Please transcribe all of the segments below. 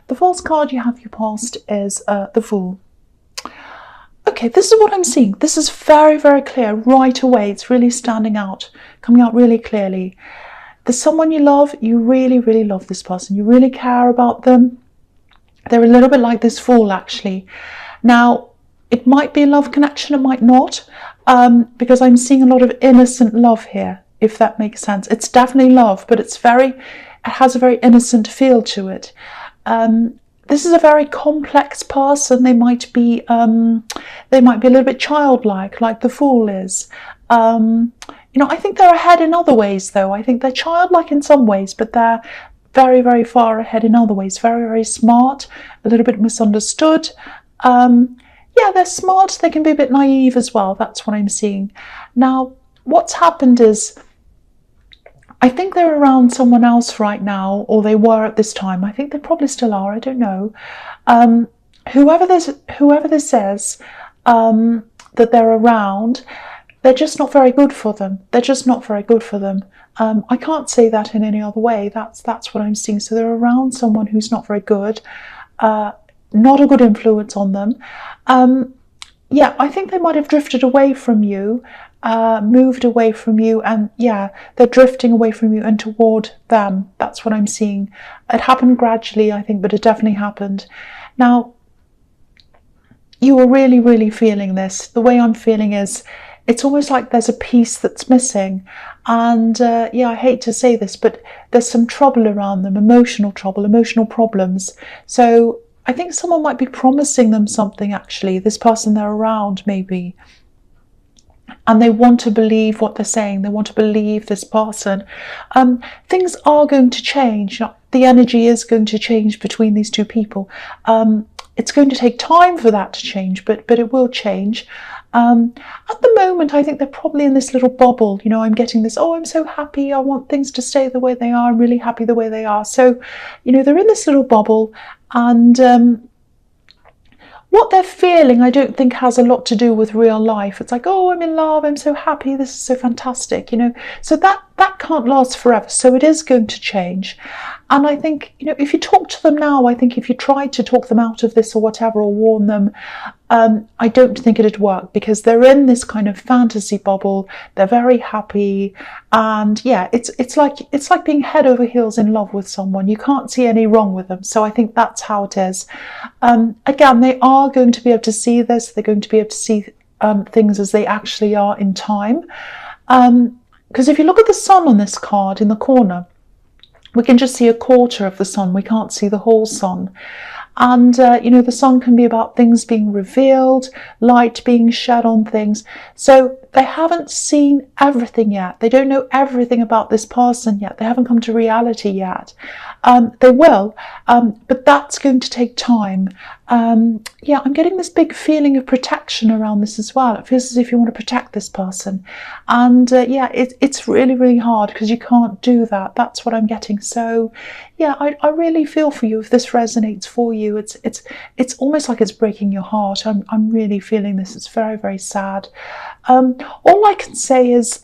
The false card you have your past is the Fool. Okay, this is what I'm seeing. This is very, very clear right away. It's really standing out, coming out really clearly. There's someone you love. You really, really love this person. You really care about them. They're a little bit like this Fool, actually. Now, it might be a love connection, it might not, because I'm seeing a lot of innocent love here, if that makes sense. It's definitely love, but it has a very innocent feel to it. This is a very complex person. They might be a little bit childlike, like the Fool is. I think they're ahead in other ways, though. I think they're childlike in some ways, but they're very, very far ahead in other ways. Very, very smart, a little bit misunderstood. Yeah, they're smart. They can be a bit naive as well. That's what I'm seeing. Now, what's happened is, I think they're around someone else right now, or they were at this time. I think they probably still are. I don't know. Whoever this is that they're around, they're just not very good for them. They're just not very good for them. I can't say that in any other way. That's what I'm seeing. So they're around someone who's not very good. Not a good influence on them. Yeah, I think they might have drifted away from you, moved away from you, and yeah, they're drifting away from you and toward them. That's what I'm seeing. It happened gradually, I think, but it definitely happened. Now, you are really, really feeling this. The way I'm feeling is, it's almost like there's a piece that's missing. And yeah, I hate to say this, but there's some trouble around them, emotional trouble, emotional problems. So I think someone might be promising them something, actually, this person they're around, maybe. And they want to believe what they're saying. They want to believe this person. Things are going to change. The energy is going to change between these two people. It's going to take time for that to change, but it will change. At the moment, I think they're probably in this little bubble. I'm getting this, oh, I'm so happy. I want things to stay the way they are. I'm really happy the way they are. So, they're in this little bubble, and what they're feeling, I don't think has a lot to do with real life. It's like, oh, I'm in love, I'm so happy, this is so fantastic, So that can't last forever. So it is going to change. And I think, if you talk to them now, I think if you tried to talk them out of this or whatever, or warn them, I don't think it'd work, because they're in this kind of fantasy bubble. They're very happy. And yeah, it's like being head over heels in love with someone. You can't see any wrong with them. So I think that's how it is. Again, they are going to be able to see this. They're going to be able to see things as they actually are in time. Because if you look at the sun on this card in the corner, we can just see a quarter of the sun. We can't see the whole sun. And, the sun can be about things being revealed, light being shed on things. So they haven't seen everything yet. They don't know everything about this person yet. They haven't come to reality yet. They will, but that's going to take time. Yeah, I'm getting this big feeling of protection around this as well. It feels as if you want to protect this person. And yeah, it's really, really hard, because you can't do that. That's what I'm getting. So yeah, I really feel for you if this resonates for you. It's almost like it's breaking your heart. I'm really feeling this. It's very, very sad. All I can say is,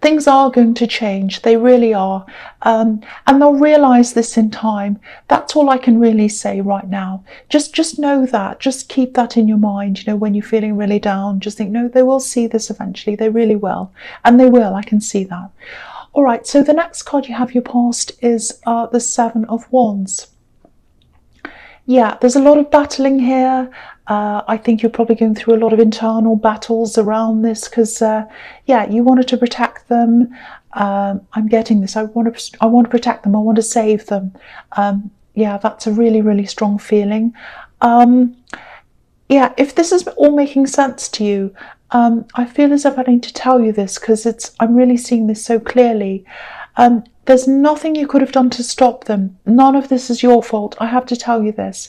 things are going to change. They really are. And they'll realise this in time. That's all I can really say right now. Just know that. Just keep that in your mind. When you're feeling really down, just think, no, they will see this eventually. They really will. And they will. I can see that. All right. So the next card you have your past is the Seven of Wands. Yeah, there's a lot of battling here. I think you're probably going through a lot of internal battles around this, because yeah, you wanted to protect them. I'm getting this. I want to protect them. I want to save them. Yeah, that's a really, really strong feeling. Yeah, if this is all making sense to you, I feel as if I need to tell you this, because I'm really seeing this so clearly. There's nothing you could have done to stop them. None of this is your fault. I have to tell you this.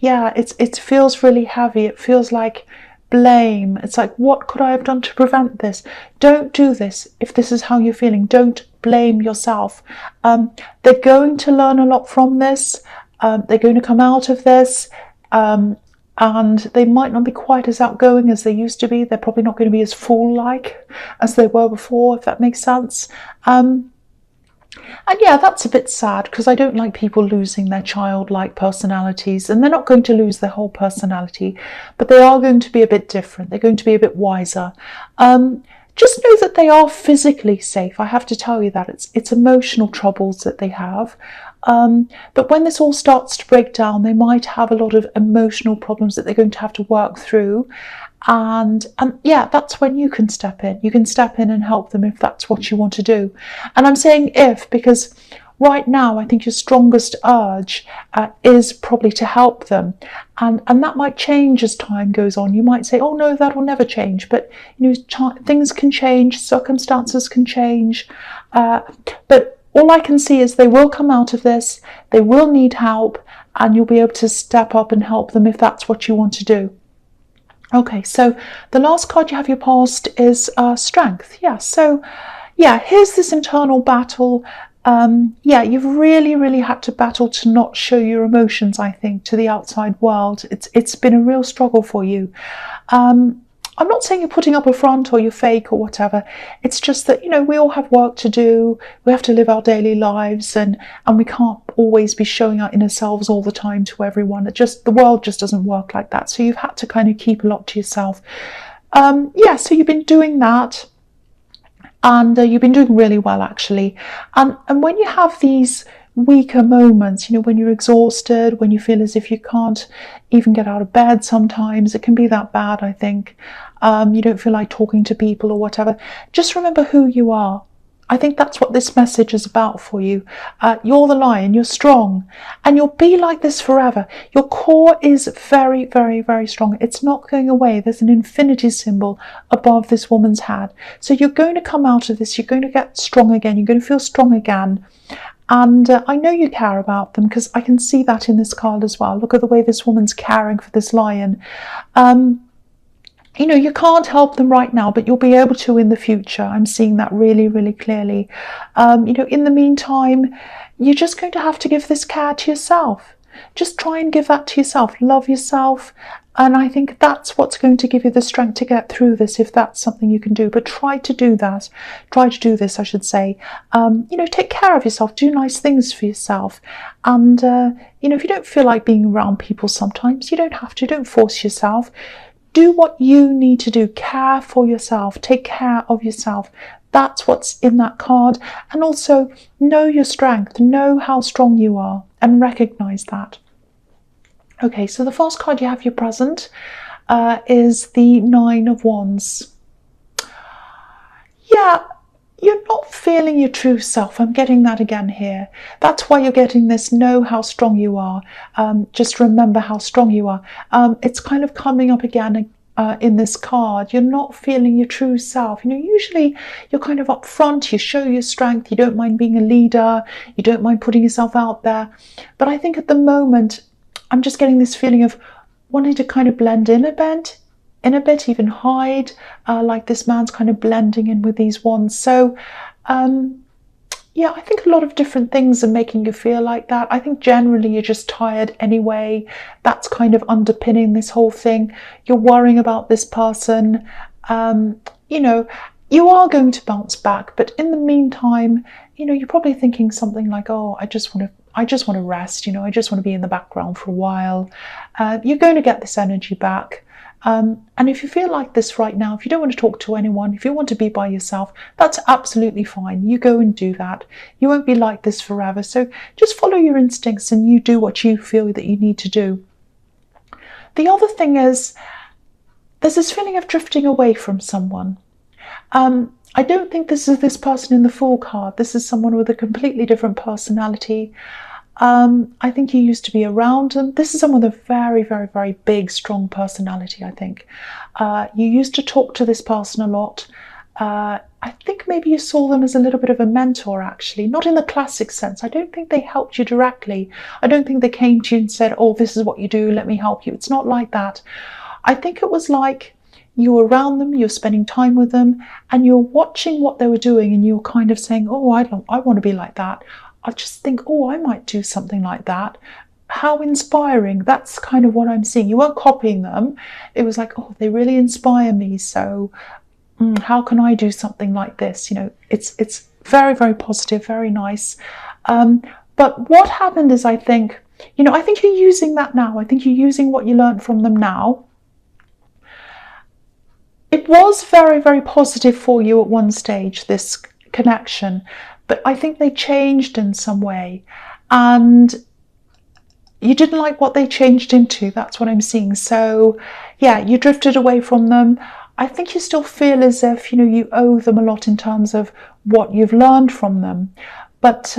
Yeah, it feels really heavy. It feels like blame. It's like, what could I have done to prevent this? Don't do this if this is how you're feeling. Don't blame yourself. They're going to learn a lot from this. They're going to come out of this. And they might not be quite as outgoing as they used to be. They're probably not going to be as fool-like as they were before, if that makes sense. And yeah, that's a bit sad because I don't like people losing their childlike personalities, and they're not going to lose their whole personality, but they are going to be a bit different. They're going to be a bit wiser. Just know that they are physically safe. I have to tell you that it's emotional troubles that they have. But when this all starts to break down, they might have a lot of emotional problems that they're going to have to work through. And yeah, that's when you can step in. You can step in and help them if that's what you want to do. And I'm saying if because right now I think your strongest urge is probably to help them, and that might change as time goes on. You might say, oh no, that will never change, but you know, things can change, circumstances can change, but all I can see is they will come out of this, they will need help, and you'll be able to step up and help them if that's what you want to do. Okay, so the last card you have your past is strength. Yeah, so yeah, here's this internal battle. Yeah, you've really had to battle to not show your emotions, I think, to the outside world. It's been a real struggle for you. I'm not saying you're putting up a front or you're fake or whatever. It's just that, you know, we all have work to do. We have to live our daily lives, and we can't always be showing our inner selves all the time to everyone. The world just doesn't work like that. So you've had to kind of keep a lot to yourself. Yeah, so you've been doing that, and you've been doing really well, actually. And when you have these weaker moments, you know, when you're exhausted, when you feel as if you can't even get out of bed, sometimes it can be that bad, I think. You don't feel like talking to people or whatever. Just remember who you are. I think that's what this message is about for you. You're the lion, you're strong, and you'll be like this forever. Your core is very strong. It's not going away. There's an infinity symbol above this woman's head. So you're going to come out of this, you're going to get strong again, you're going to feel strong again. And I know you care about them because I can see that in this card as well. Look at the way this woman's caring for this lion. You know, you can't help them right now, but you'll be able to in the future. I'm seeing that really clearly. You know, in the meantime, you're just going to have to give this care to yourself. Just try and give that to yourself. Love yourself. And I think that's what's going to give you the strength to get through this, if that's something you can do. But try to do that. Try to do this, I should say. You know, take care of yourself. Do nice things for yourself. And, you know, if you don't feel like being around people sometimes, you don't have to. Don't force yourself. Do what you need to do. Care for yourself. Take care of yourself. That's what's in that card. And also know your strength. Know how strong you are and recognize that. Okay, so the first card you have your present is the Nine of Wands. Yeah, you're not feeling your true self. I'm getting that again here. That's why you're getting this. Know how strong you are. Just remember how strong you are. It's kind of coming up again in this card. You're not feeling your true self. You know, usually you're kind of up front. You show your strength. You don't mind being a leader. You don't mind putting yourself out there. But I think at the moment, I'm just getting this feeling of wanting to kind of blend in a bit, even hide, like this man's kind of blending in with these wands. So, yeah, I think a lot of different things are making you feel like that. I think generally you're just tired anyway. That's kind of underpinning this whole thing. You're worrying about this person. You know, you are going to bounce back, but in the meantime, you know, you're probably thinking something like, oh, I just want to rest, you know, I just want to be in the background for a while. You're going to get this energy back. And if you feel like this right now, if you don't want to talk to anyone, if you want to be by yourself, that's absolutely fine. You go and do that. You won't be like this forever. So just follow your instincts and you do what you feel that you need to do. The other thing is, there's this feeling of drifting away from someone. I don't think this is this person in the Fool card. This is someone with a completely different personality. I think you used to be around them. This is someone with a very big, strong personality, I think. You used to talk to this person a lot. I think maybe you saw them as a little bit of a mentor, actually. Not in the classic sense. I don't think they helped you directly. I don't think they came to you and said, oh, this is what you do, let me help you. It's not like that. I think it was like you were around them, you're spending time with them, and you're watching what they were doing, and you're kind of saying, oh, I want to be like that. I just think, oh, I might do something like that. How inspiring. That's kind of what I'm seeing. You weren't copying them. It was like, oh, they really inspire me. So how can I do something like this? You know, it's Very, very positive, very nice. But what happened is, I think you're using that now. I think you're using what you learned from them now. It was very, very positive for you at one stage, this connection, but I think they changed in some way, and you didn't like what they changed into. That's what I'm seeing. So yeah, you drifted away from them. I think you still feel as if you owe them a lot in terms of what you've learned from them, but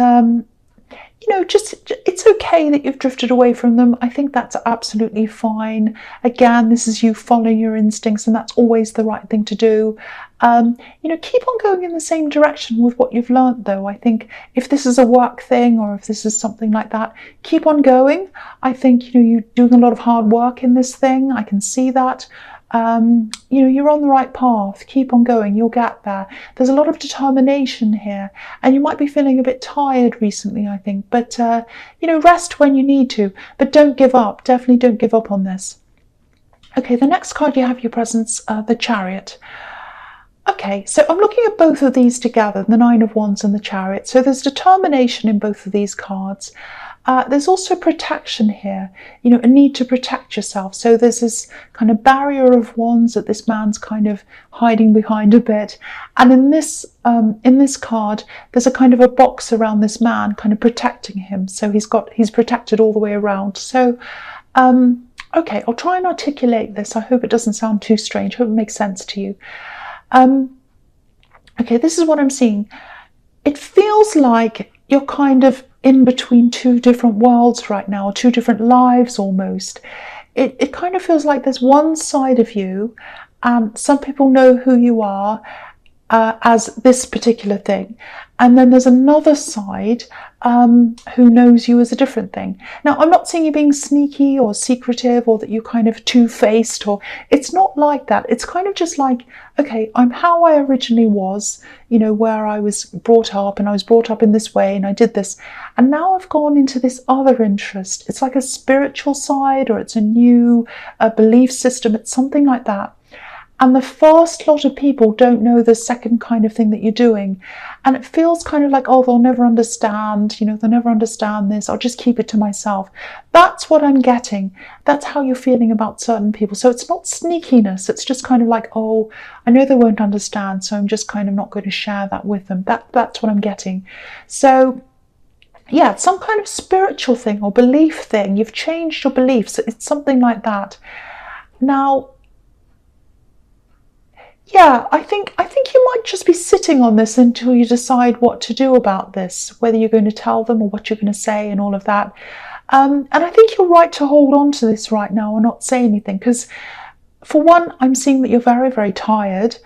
just it's okay that you've drifted away from them. I think that's absolutely fine. Again, this is you following your instincts, and that's always the right thing to do. Keep on going in the same direction with what you've learned, though. I think if this is a work thing or if this is something like that, keep on going. I think you're doing a lot of hard work in this thing. I can see that. You're on the right path. Keep on going. You'll get there. There's a lot of determination here, and you might be feeling a bit tired recently, I think, but rest when you need to, but don't give up. Definitely don't give up on this. Okay, the next card you have your presence, the Chariot. Okay, so I'm looking at both of these together, the Nine of Wands and the Chariot. So there's determination in both of these cards. There's also protection here, a need to protect yourself. So there's this kind of barrier of wands that this man's kind of hiding behind a bit. And in this card, there's a kind of a box around this man, kind of protecting him. So he's protected all the way around. So, okay, I'll try and articulate this. I hope it doesn't sound too strange. I hope it makes sense to you. Okay, this is what I'm seeing. It feels like you're kind of in between two different worlds right now, two different lives almost. It kind of feels like there's one side of you, and some people know who you are as this particular thing, and then there's another side who knows you as a different thing. Now, I'm not saying you're being sneaky or secretive or that you're kind of two-faced, or it's not like that. It's kind of just like, okay, I'm how I originally was, where I was brought up, and I was brought up in this way, and I did this, and now I've gone into this other interest. It's like a spiritual side, or it's a new belief system. It's something like that. And the first lot of people don't know the second kind of thing that you're doing. And it feels kind of like, oh, they'll never understand, they'll never understand this. I'll just keep it to myself. That's what I'm getting. That's how you're feeling about certain people. So it's not sneakiness. It's just kind of like, oh, I know they won't understand, so I'm just kind of not going to share that with them. That's what I'm getting. So yeah, it's some kind of spiritual thing or belief thing. You've changed your beliefs. It's something like that. Now, yeah, I think you might just be sitting on this until you decide what to do about this, whether you're going to tell them or what you're going to say and all of that. And I think you're right to hold on to this right now and not say anything, because for one, I'm seeing that you're very, very tired.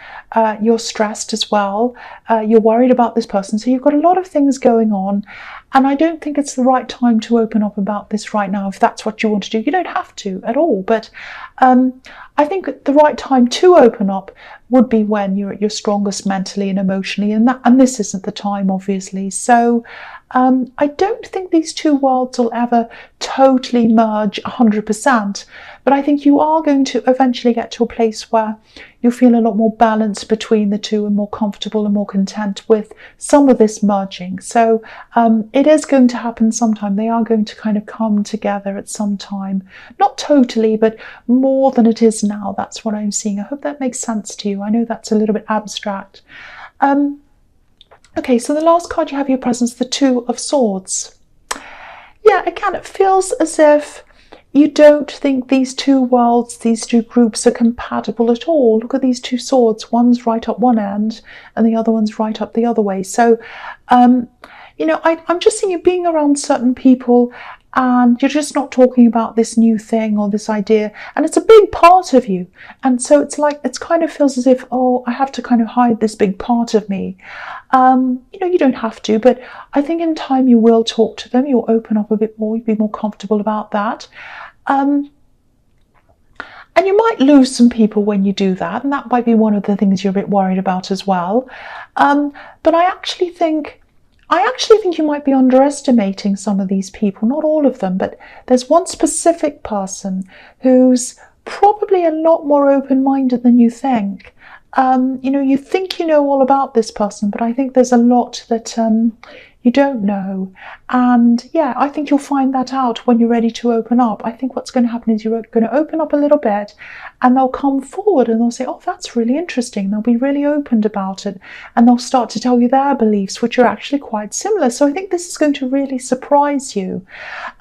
You're stressed as well. You're worried about this person. So you've got a lot of things going on. And I don't think it's the right time to open up about this right now, if that's what you want to do. You don't have to at all. But I think the right time to open up would be when you're at your strongest mentally and emotionally. And this isn't the time, obviously. So I don't think these two worlds will ever totally merge 100%. But I think you are going to eventually get to a place where you'll feel a lot more balanced between the two and more comfortable and more content with some of this merging. So it is going to happen sometime. They are going to kind of come together at some time. Not totally, but more than it is now. That's what I'm seeing. I hope that makes sense to you. I know that's a little bit abstract. Okay, so the last card you have your presence, the Two of Swords. Yeah, again, it feels as if you don't think these two worlds, these two groups are compatible at all. Look at these two swords. One's right up one end and the other one's right up the other way. So, I'm just seeing you being around certain people and you're just not talking about this new thing or this idea. And it's a big part of you. And so it's like, it kind of feels as if, oh, I have to kind of hide this big part of me. You don't have to, but I think in time you will talk to them. You'll open up a bit more. You'll be more comfortable about that. And you might lose some people when you do that. And that might be one of the things you're a bit worried about as well. But I actually think you might be underestimating some of these people, not all of them, but there's one specific person who's probably a lot more open-minded than you think. You know, you think you know all about this person, but I think there's a lot that you don't know. And yeah, I think you'll find that out when you're ready to open up. I think what's going to happen is you're going to open up a little bit and they'll come forward and they'll say, oh, that's really interesting. They'll be really open about it and they'll start to tell you their beliefs, which are actually quite similar. So I think this is going to really surprise you.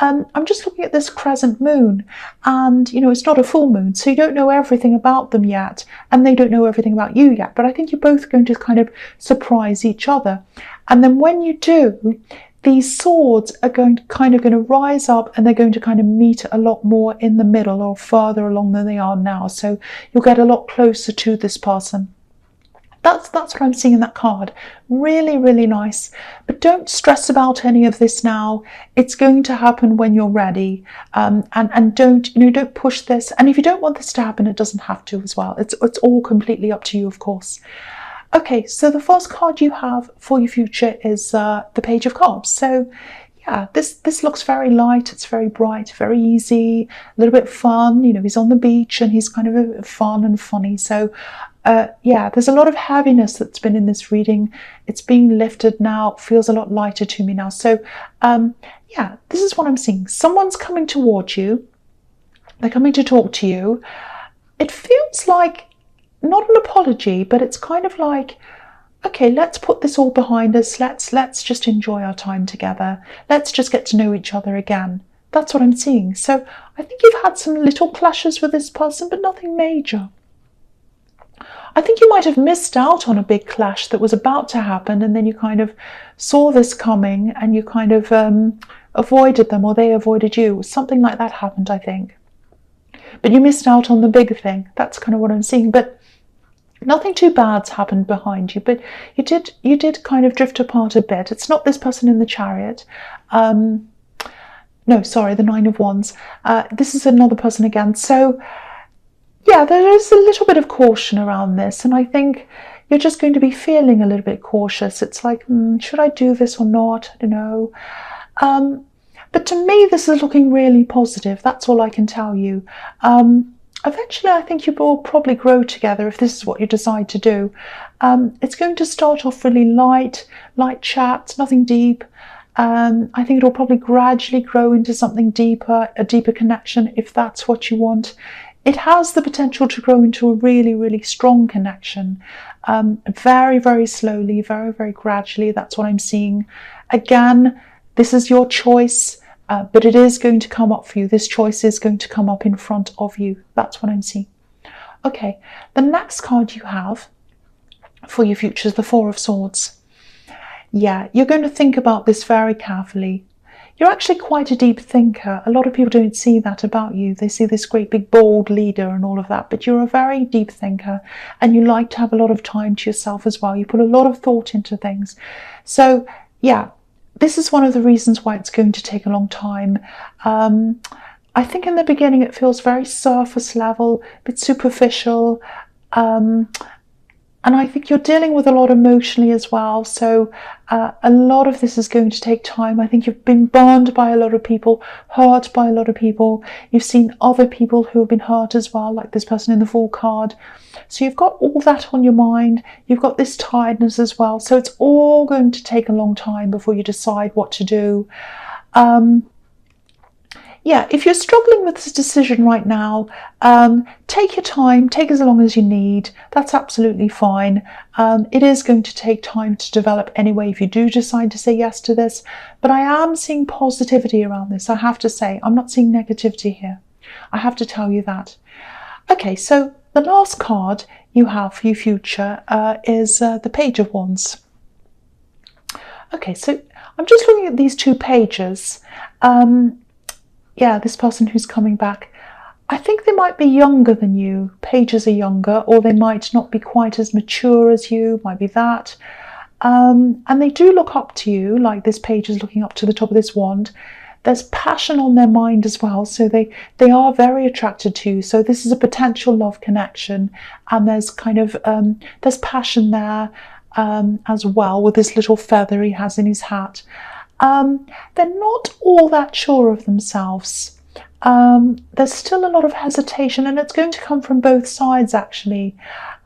I'm just looking at this crescent moon and, you know, it's not a full moon, so you don't know everything about them yet and they don't know everything about you yet. But I think you're both going to kind of surprise each other. And then when you do, these swords are going to rise up and they're going to kind of meet a lot more in the middle or further along than they are now. So you'll get a lot closer to this person. That's what I'm seeing in that card. Really, really nice. But don't stress about any of this now. It's going to happen when you're ready. And don't push this. And if you don't want this to happen, it doesn't have to as well. It's all completely up to you, of course. Okay, so the first card you have for your future is the Page of Cups. So yeah, this looks very light, it's very bright, very easy, a little bit fun. You know, he's on the beach and he's kind of fun and funny. So yeah, there's a lot of heaviness that's been in this reading. It's being lifted now, feels a lot lighter to me now. So yeah, this is what I'm seeing. Someone's coming towards you. They're coming to talk to you. It feels like not an apology, but it's kind of like, okay, let's put this all behind us. Let's just enjoy our time together. Let's just get to know each other again. That's what I'm seeing. So I think you've had some little clashes with this person, but nothing major. I think you might have missed out on a big clash that was about to happen, and then you kind of saw this coming and you kind of avoided them, or they avoided you. Something like that happened, I think. But you missed out on the big thing. That's kind of what I'm seeing. But nothing too bad's happened behind you, but you did kind of drift apart a bit. It's not this person in the Chariot. No, sorry, the Nine of Wands. This is another person again. So yeah, there is a little bit of caution around this, and I think you're just going to be feeling a little bit cautious. It's like, should I do this or not? I don't know. But to me, this is looking really positive. That's all I can tell you. Eventually, I think you will probably grow together if this is what you decide to do. It's going to start off really light chat, nothing deep. I think it'll probably gradually grow into something deeper, a deeper connection, if that's what you want. It has the potential to grow into a really, really strong connection. Very, very slowly, very, very gradually. That's what I'm seeing. Again, this is your choice. But it is going to come up for you. This choice is going to come up in front of you. That's what I'm seeing. Okay, the next card you have for your future is the Four of Swords. Yeah, you're going to think about this very carefully. You're actually quite a deep thinker. A lot of people don't see that about you. They see this great big bold leader and all of that, but you're a very deep thinker and you like to have a lot of time to yourself as well. You put a lot of thought into things. So yeah, this is one of the reasons why it's going to take a long time. I think in the beginning it feels very surface level, a bit superficial. And I think you're dealing with a lot emotionally as well. So a lot of this is going to take time. I think you've been burned by a lot of people, hurt by a lot of people. You've seen other people who have been hurt as well, like this person in the Fool card. So you've got all that on your mind. You've got this tiredness as well. So it's all going to take a long time before you decide what to do. Yeah, if you're struggling with this decision right now, take your time, take as long as you need. That's absolutely fine. It is going to take time to develop anyway if you do decide to say yes to this. But I am seeing positivity around this, I have to say. I'm not seeing negativity here. I have to tell you that. Okay, so the last card you have for your future is the Page of Wands. Okay, so I'm just looking at these two pages. Yeah, this person who's coming back, I think they might be younger than you. Pages are younger, or they might not be quite as mature as you, might be that. And they do look up to you, like this page is looking up to the top of this wand. There's passion on their mind as well, so they are very attracted to you. So this is a potential love connection, and there's kind of, there's passion there as well, with this little feather he has in his hat. They're not all that sure of themselves. there's still a lot of hesitation, and it's going to come from both sides actually.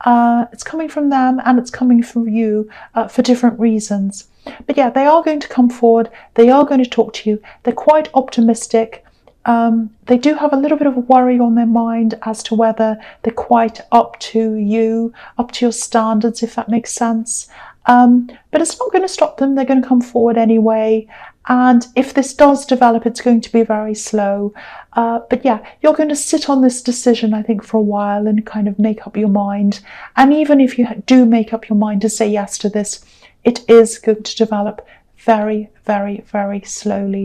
It's coming from them and it's coming from you for different reasons. But yeah, they are going to come forward, they are going to talk to you, they're quite optimistic. They do have a little bit of a worry on their mind as to whether they're quite up to you, up to your standards, if that makes sense. But it's not going to stop them, they're going to come forward anyway. And if this does develop, it's going to be very slow. But yeah, you're going to sit on this decision, I think, for a while and kind of make up your mind. And even if you do make up your mind to say yes to this, it is going to develop very, very, very slowly.